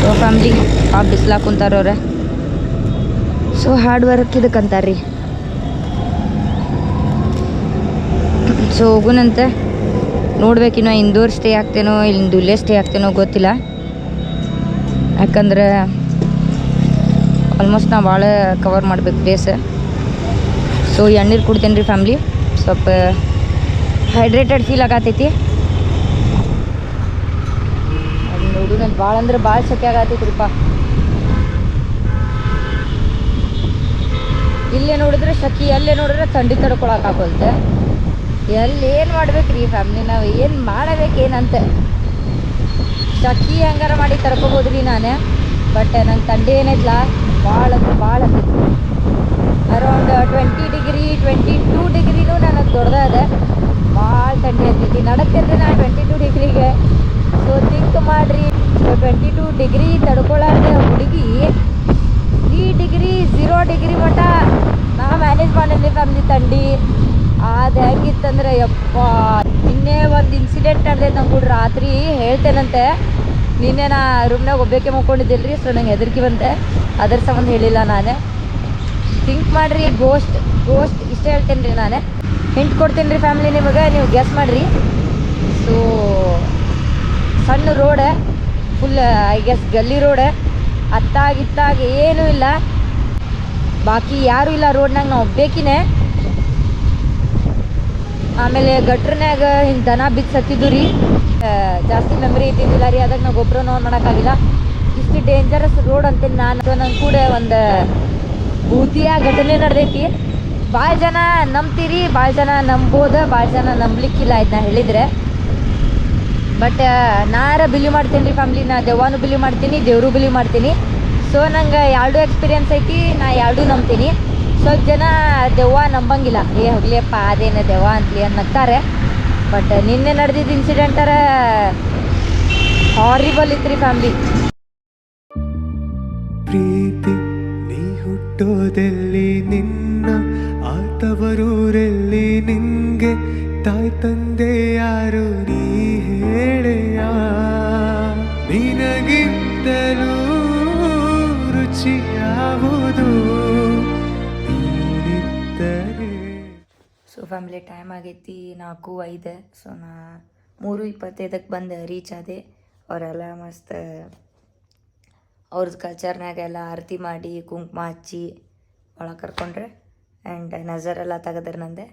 तो फैमिली आप बिस्ला कुंतारोरे ಸೊ ಹಾರ್ಡ್ ವರ್ಕ್ ಇದಕ್ಕಂತಾರ್ರಿ. ಸೊ ಹೋಗುನಂತೆ ನೋಡ್ಬೇಕಿನ್ನೋ ಇಂದೋರ್ ಸ್ಟೇ ಆಗ್ತೇನೋ ಇಲ್ಲೇ ಸ್ಟೇ ಆಗ್ತೇನೋ ಗೊತ್ತಿಲ್ಲ. ಯಾಕಂದ್ರೆ ಆಲ್ಮೋಸ್ಟ್ ನಾ ಭಾಳ ಕವರ್ ಮಾಡ್ಬೇಕು ಪ್ಲೇಸ್. ಸೊ ಎಣ್ಣೀರು ಕುಡ್ತೇನೆ ರೀ ಫ್ಯಾಮ್ಲಿ, ಸ್ವಲ್ಪ ಹೈಡ್ರೇಟೆಡ್ ಫೀಲ್ ಆಗತೈತಿ. ಅದು ನೋಡು ನಂಗೆ ಭಾಳ ಅಂದ್ರೆ ಭಾಳ ಸೆಕೆ ಆಗತೈತಿ ರೀಪ್ಪ. ಇಲ್ಲೇ ನೋಡಿದ್ರೆ ಸಖಿ, ಅಲ್ಲೇ ನೋಡಿದ್ರೆ ಥಂಡಿ ತಡ್ಕೊಳಕ್ಕಾಗೋಲ್ತೆ. ಎಲ್ಲಿ ಏನು ಮಾಡ್ಬೇಕು ರೀ ಫ್ಯಾಮ್ಲಿ, ನಾವು ಏನು ಮಾಡಬೇಕೇನಂತ. ಸಖಿ ಹಂಗಾರ ಮಾಡಿ ತಡ್ಕೊಬೋದು ರೀ ನಾನು, ಬಟ್ ನಂಗೆ ಥಂಡಿ ಏನಿಲ್ಲ, ಭಾಳ ಅಂದ್ರೆ ಭಾಳ ಆಗ್ತೈತಿ. ಅರೌಂಡ್ 20 ಡಿಗ್ರಿ 22 ಡಿಗ್ರಿನೂ ನನಗೆ ದೊಡ್ಡದ, ಭಾಳ ಥಂಡಿ ಆಗ್ತೈತಿ. ನಡಕ್ತಿದ್ರೆ ನಾನು 22 ಡಿಗ್ರಿಗೆ. ಸೊ ಥಿಂಕ್ ಮಾಡಿರಿ, 22 ಡಿಗ್ರಿ ತಡ್ಕೊಳ್ಳಾರ್ದೆ ಹುಡುಗಿ 3 ಡಿಗ್ರಿ 0 ಡಿಗ್ರಿ ಮಟ್ಟ ನಾ ಮ್ಯಾನೇಜ್ ಮಾಡಿದ್ವಿ ಫ್ಯಾಮ್ಲಿ ಥಂಡಿ. ಅದು ಹೆಂಗಿತ್ತಂದ್ರೆ ಯಪ್ಪ, ನಿನ್ನೆ ಒಂದು ಇನ್ಸಿಡೆಂಟ್ ನಡೆದೈತೆ ನಂಗೆ ಕೂಡ ರಾತ್ರಿ ಹೇಳ್ತೇನಂತೆ. ನಿನ್ನೆ ನಾ ರೂಮ್ನಾಗ ಒಬ್ಬಾಕೆ ಮಕ್ಕೊಂಡಿದ್ದಿಲ್ಲ ರೀ, ಸೊ ನಂಗೆ ಹೆದರಿಕೆ ಬಂತೆ, ಅದ್ರ ಸಂಬಂಧ ಹೇಳಿಲ್ಲ ನಾನು. ಥಿಂಕ್ ಮಾಡಿರಿ, ಗೋಸ್ಟ್ ಇಷ್ಟ ಹೇಳ್ತೇನೆ ರೀ ನಾನು. ಹಿಂಟ್ ಕೊಡ್ತೀನಿ ರೀ ಫ್ಯಾಮ್ಲಿ ನಿಮಗೆ, ನೀವು ಗೆಸ್ ಮಾಡಿರಿ. ಸೊ ಸಣ್ಣ ರೋಡ್, ಫುಲ್ ಐ ಗೆಸ್ ಗಲ್ಲಿ ರೋಡ್, ಅತ್ತಾಗಿತ್ತಾಗ ಏನೂ ಇಲ್ಲ, ಬಾಕಿ ಯಾರೂ ಇಲ್ಲ ರೋಡ್ನಾಗ, ನಾವು ಒಬ್ಬೇಕಿನೇ. ಆಮೇಲೆ ಗಟ್ರನ್ಯಾಗ ಹಿಂಗೆ ದನ ಬಿದ್ದು ಸತ್ತಿದ್ದು ರೀ. ಜಾಸ್ತಿ ಮೆಮರಿ ಇದ್ದಿದ್ದಿಲ್ಲ ರೀ, ಅದಕ್ಕೆ ನಾವು ಗೊಬ್ಬರನೂ ಆನ್ ಮಾಡೋಕ್ಕಾಗಿಲ್ಲ. ಇಷ್ಟು ಡೇಂಜರಸ್ ರೋಡ್ ಅಂತೇಳಿ ನಾನು. ನಂಗೆ ಕೂಡ ಒಂದು ಭೂತಿಯ ಘಟನೆ ನಡೆದೈತಿ. ಭಾಳ ಜನ ನಂಬ್ತೀರಿ, ಭಾಳ ಜನ ನಂಬೋದು, ಭಾಳ ಜನ ನಂಬಲಿಕ್ಕಿಲ್ಲ ಇದನ್ನ ಹೇಳಿದರೆ. ಬಟ್ ನಾರ ಬಿಲೀವ್ ಮಾಡ್ತೀನಿ ರೀ ಫ್ಯಾಮ್ಲಿ, ನಾ ದೆವ್ವನೂ ಬಿಲೀವ್ ಮಾಡ್ತೀನಿ, ದೇವರು ಬಿಲೀವ್ ಮಾಡ್ತೀನಿ. ಸೊ ನಂಗೆ ಎರಡೂ ಎಕ್ಸ್ಪೀರಿಯನ್ಸ್ ಐತಿ, ನಾ ಎರಡೂ ನಂಬ್ತೀನಿ. ಸ್ವಲ್ಪ ಜನ ದೆವ್ವ ನಂಬಂಗಿಲ್ಲ, ಹೋಗ್ಲಿಯಪ್ಪ ಅದೇನು ದೆವ್ವ ಅಂತಲಿ ಅನ್ನತ್ತಾರೆ. ಬಟ್ ನಿನ್ನೆ ನಡೆದಿದ್ದ ಇನ್ಸಿಡೆಂಟರ ಹಾರಿಬಲ್ ಇತ್ತು ಫ್ಯಾಮ್ಲಿ. ಪ್ರೀತಿ ನೀ ಹುಟ್ಟೋದೆಲ್ಲಿ, ನಿನ್ನ ಆತವರೂರೆಲ್ಲಿ, ನಿನ್ಗೆ ತಾಯಿ ತಂದೆ ಯಾರು ನೀ ಹೇಳೆಯ, ನಿನಗಿಂತಲೂ ರುಚಿ ಯಾವುದು ನೀನಿದ್ದರೆ. ಸೊ ಫ್ಯಾಮ್ಲಿ ಟೈಮ್ ಆಗೈತಿ 4:05. ಸೊ ನಾ 3:25 ಬಂದು ರೀಚ್ ಆದೆ. ಅವರೆಲ್ಲ ಮಸ್ತ್ ಅವ್ರದ್ದು ಕಲ್ಚರ್ನಾಗೆಲ್ಲ ಆರತಿ ಮಾಡಿ ಕುಂಕುಮ ಹಚ್ಚಿ ಒಳಗೆ ಕರ್ಕೊಂಡ್ರೆ. ಆ್ಯಂಡ್ ನಜರೆಲ್ಲ ತೆಗೆದ್ರೆ ನಂದೆ.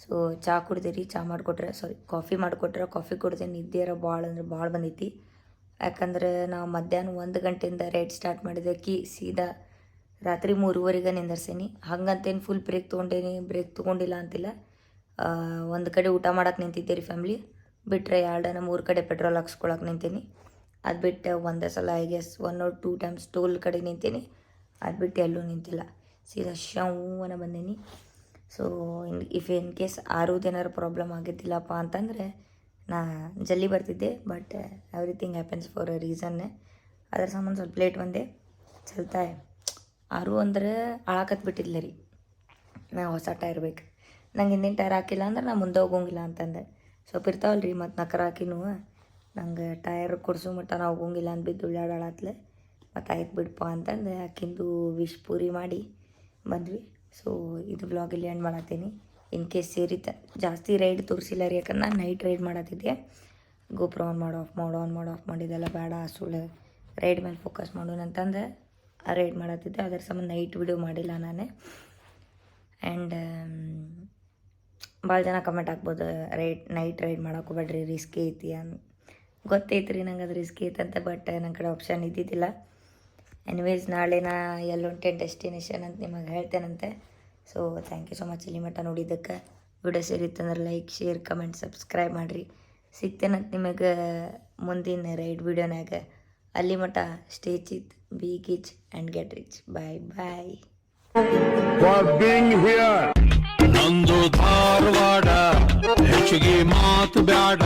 ಸೊ ಚಹಾ ಕುಡ್ದಿರಿ, ಚಹಾ ಮಾಡಿಕೊಟ್ರೆ, ಕಾಫಿ ಮಾಡಿಕೊಟ್ರೆ, ಕಾಫಿ ಕುಡ್ದೆ. ನಿದ್ದೆರ ಭಾಳ ಅಂದ್ರೆ ಭಾಳ ಬಂದೈತಿ. ಯಾಕಂದ್ರೆ ನಾವು ಮಧ್ಯಾಹ್ನ 1 ಗಂಟೆಯಿಂದ ರೈಡ್ ಸ್ಟಾರ್ಟ್ ಮಾಡಿದ್ದಕ್ಕೆ ಸೀದಾ ರಾತ್ರಿ 3:30ಗೆ ನಿಂದರ್ಸೇನಿ. ಹಂಗಂತೇನು ಫುಲ್ ಬ್ರೇಕ್ ತೊಗೊಂಡಿಲ್ಲ ಅಂತಿಲ್ಲ. ಒಂದು ಕಡೆ ಊಟ ಮಾಡಕ್ಕೆ ನಿಂತಿದ್ದೆ ರೀ ಫ್ಯಾಮ್ಲಿ, ಬಿಟ್ಟರೆ 2-3 ಕಡೆ ಪೆಟ್ರೋಲ್ ಹಾಕ್ಸ್ಕೊಳಕ್ಕೆ ನಿಂತೀನಿ. ಅದು ಬಿಟ್ಟು ಒಂದೇ ಸಲ I guess 1 or 2 times toll ಕಡೆ ನಿಂತೀನಿ. ಅದು ಬಿಟ್ಟು ಎಲ್ಲೂ ನಿಂತಿಲ್ಲ, ಸೀದಾ ಶವನ ಬಂದೀನಿ. ಸೊ ಇನ್ ಕೇಸ್ ಏನಾರು ಪ್ರಾಬ್ಲಮ್ ಆಗಿದ್ದಿಲ್ಲಪ್ಪ ಅಂತಂದರೆ ನಾ ಜಲ್ದಿ ಬರ್ತಿದ್ದೆ. But everything happens for a ರೀಸನ್ನೇ. ಅದ್ರ ಸಂಬಂಧ ಸ್ವಲ್ಪ ಲೇಟ್ ಬಂದೆ. ಚಲ್ತಾ ಅಂದ್ರೆ ಬಿಟ್ಟಿದ್ಲ ರೀ, ನಾ ಹೊಸ ಟೈರ್ ಬೇಕು, ನಂಗೆ ಹಿಂದಿನ ಟೈರ್ ಹಾಕಿಲ್ಲ ಅಂದ್ರೆ ನಾ ಮುಂದೆ ಹೋಗೋಂಗಿಲ್ಲ ಅಂತಂದೆ. ಸ್ವಲ್ಪ ಇರ್ತಾವಲ್ಲ ರೀ ಮತ್ತು ನಕರ ಹಾಕಿನೂ, ನಂಗೆ ಟೈರ್ ಕೊಡ್ಸೋ ಮಟ್ಟ ನಾವು ಹೋಗೋಂಗಿಲ್ಲ ಅಂತ ಬಿದ್ದು ಉಳ್ಳಾಡಾಳತ್ಲೆ. ಮತ್ತು ಆಯ್ತು ಬಿಡಪ್ಪ ಅಂತಂದು ಆಕಿಂದು ವಿಶ್ ಪೂರಿ ಮಾಡಿ ಬಂದ್ವಿ. ಸೊ ಇದು ವ್ಲಾಗ್ ಇಲ್ಲಿ ಎಂಡ್ ಮಾಡತ್ತೀನಿ. ಇನ್ ಕೇಸ್ ಸೇರಿತ ಜಾಸ್ತಿ ರೈಡ್ ತೋರಿಸಿಲ್ಲ ರೀ, ಯಾಕಂದ್ರೆ ನಾನು ನೈಟ್ ರೈಡ್ ಮಾಡತ್ತಿದ್ದೆ. ಗೋಪುರ ಆನ್ ಆಫ್ ಮಾಡಿದೆಲ್ಲ ಬೇಡ, ಸುಳ್ಳು ರೈಡ್ ಮೇಲೆ ಫೋಕಸ್ ಮಾಡೋಣ ಅಂತಂದು ಆ ರೈಡ್ ಮಾಡತ್ತಿದ್ದೆ. ಅದರ ಸಂಬಂಧ ನೈಟ್ ವಿಡಿಯೋ ಮಾಡಿಲ್ಲ ನಾನು. ಆ್ಯಂಡ್ ಭಾಳ ಜನ ಕಮೆಂಟ್ ಹಾಕ್ಬೋದು, ನೈಟ್ ರೈಡ್ ಮಾಡೋಕೆ ಹೋಗ್ಬೇಡ್ರಿ, ರಿಸ್ಕಿ ಐತಿ ಗೊತ್ತೈತೆ ರೀ ನಂಗೆ, ಅದು ರಿಸ್ಕಿ ಐತಂತ. ಬಟ್ ನನ್ನ ಕಡೆ ಆಪ್ಷನ್ ಇದ್ದಿದ್ದಿಲ್ಲ. ಎನಿವೇಸ್ ನಾಳೆ ನಾ ಎಲ್ಲೊಂಟೇನು ಡೆಸ್ಟಿನೇಷನ್ ಅಂತ ನಿಮಗೆ ಹೇಳ್ತೇನಂತೆ. So thank you so much ಇಲ್ಲಿ ಮಟ್ಟ ನೋಡಿದ್ದಕ್ಕೆ. ವಿಡಿಯೋ ಸೇರಿತ್ತಂದ್ರೆ ಲೈಕ್, ಶೇರ್, ಕಮೆಂಟ್, ಸಬ್ಸ್ಕ್ರೈಬ್ ಮಾಡಿರಿ. ಸಿಗ್ತೇನಂತ ನಿಮಗೆ ಮುಂದಿನ ರೈಡ್ ವಿಡಿಯೋನಾಗ. ಅಲ್ಲಿ ಮಟ್ಟ ಸ್ಟೇ ಚಿತ್, ಬಿ ಗಿಚ್ ಆ್ಯಂಡ್ ಗೆಟ್ ರಿಚ್. ಬಾಯ್ ಬಾಯ್. ನಂದು ಧಾರವಾಡ ಹೆಚ್ಚಿಗೆ ಮಾತು ಬ್ಯಾಡ.